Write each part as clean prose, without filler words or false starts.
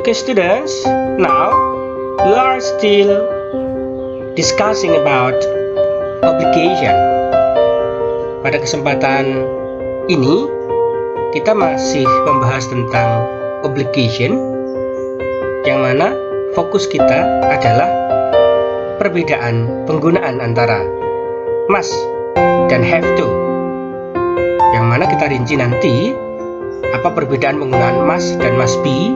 Okay, students, now we are still discussing about obligation. Pada kesempatan ini, kita masih membahas tentang obligation, yang mana fokus kita adalah perbedaan penggunaan antara must dan have to, yang mana kita rinci nanti apa perbedaan penggunaan must dan must be,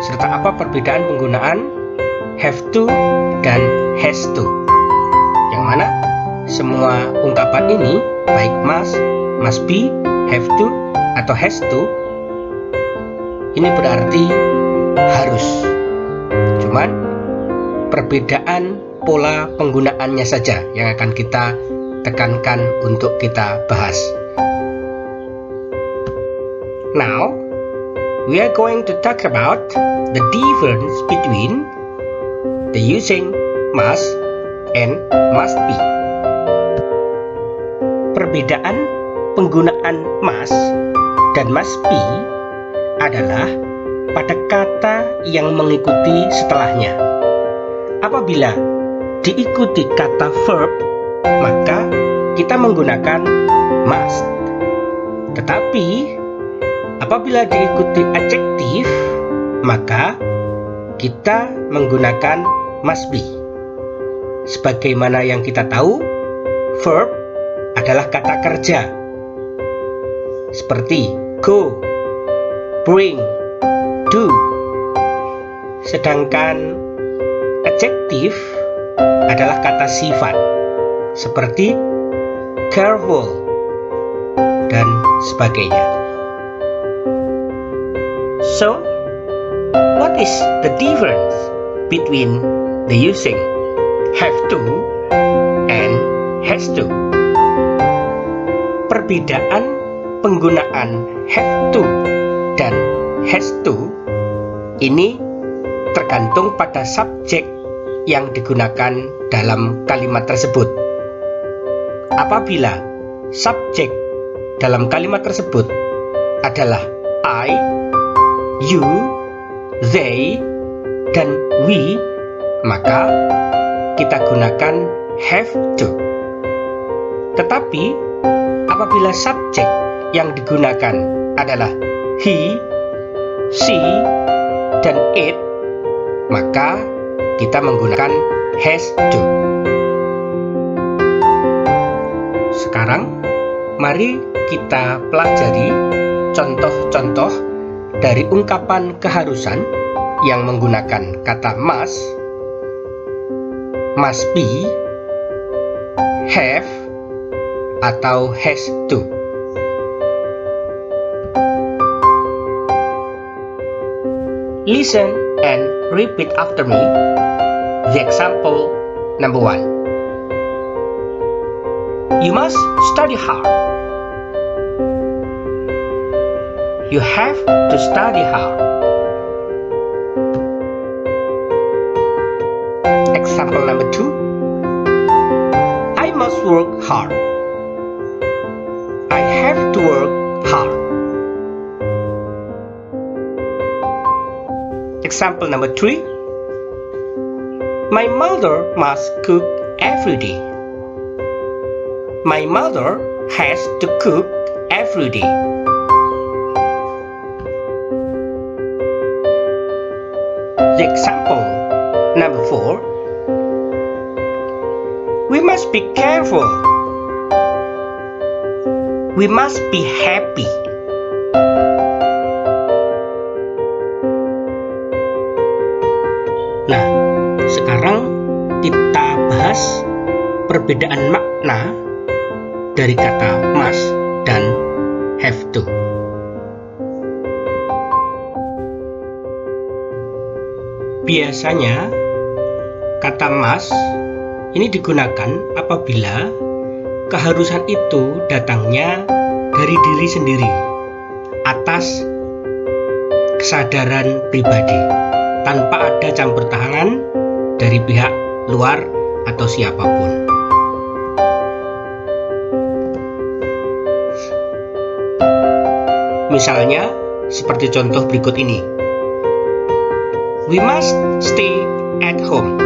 serta apa perbedaan penggunaan have to dan has to, yang mana semua ungkapan ini baik must be, have to, atau has to ini berarti harus, cuman perbedaan pola penggunaannya saja yang akan kita tekankan untuk kita bahas. Now, we are going to talk about the difference between the using must and must be. Perbedaan penggunaan must dan must be adalah pada kata yang mengikuti setelahnya. Apabila diikuti kata verb, maka kita menggunakan must. Tetapi apabila diikuti adjektif, maka kita menggunakan must be. Sebagaimana yang kita tahu, verb adalah kata kerja, seperti go, bring, do. Sedangkan adjektif adalah kata sifat, seperti careful dan sebagainya. So, what is the difference between the using have to and has to? Perbedaan penggunaan have to dan has to ini tergantung pada subjek yang digunakan dalam kalimat tersebut. Apabila subjek dalam kalimat tersebut adalah I, you, they, dan we, maka kita gunakan have to. Tetapi apabila subjek yang digunakan adalah he, she, dan it, maka kita menggunakan has to. Sekarang mari kita pelajari contoh-contoh dari ungkapan keharusan yang menggunakan kata must be, have, atau has to. Listen and repeat after me. The example number 1. You must study hard. You have to study hard. Example number 2. I must work hard. I have to work hard. Example number 3. My mother must cook every day. My mother has to cook every day. The example number 4. We must be careful. We must be happy. Nah, sekarang kita bahas perbedaan makna dari kata must dan have to. Biasanya kata must ini digunakan apabila keharusan itu datangnya dari diri sendiri atas kesadaran pribadi, tanpa ada campur tangan dari pihak luar atau siapapun. Misalnya seperti contoh berikut ini. We must stay at home.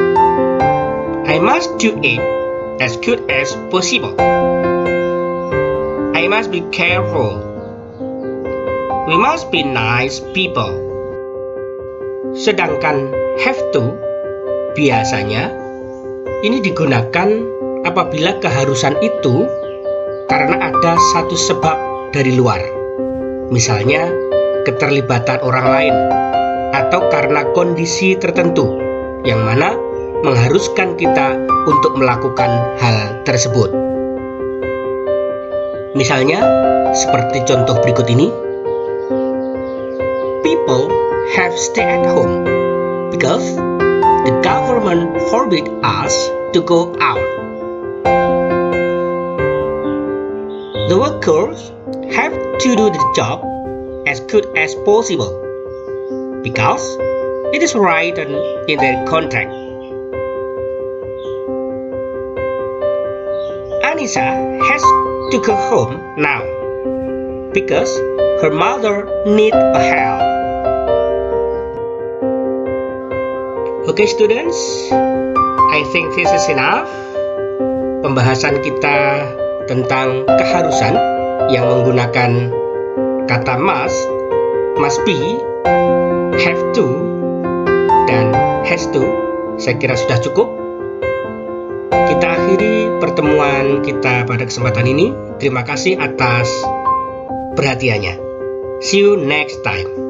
I must do it as good as possible. I must be careful. We must be nice people. Sedangkan have to biasanya ini digunakan apabila keharusan itu karena ada satu sebab dari luar. Misalnya keterlibatan orang lain atau karena kondisi tertentu yang mana mengharuskan kita untuk melakukan hal tersebut. Misalnya seperti contoh berikut ini. People have stay at home because the government forbid us to go out. The workers have to do the job as good as possible because it is written in their contract. Anissa has to go home now because her mother needs a help. Okay students, I think this is enough. Pembahasan kita tentang keharusan yang menggunakan kata must be, have to, dan has to, saya kira sudah cukup. Kita akhiri pertemuan kita pada kesempatan ini. Terima kasih atas perhatiannya. See you next time.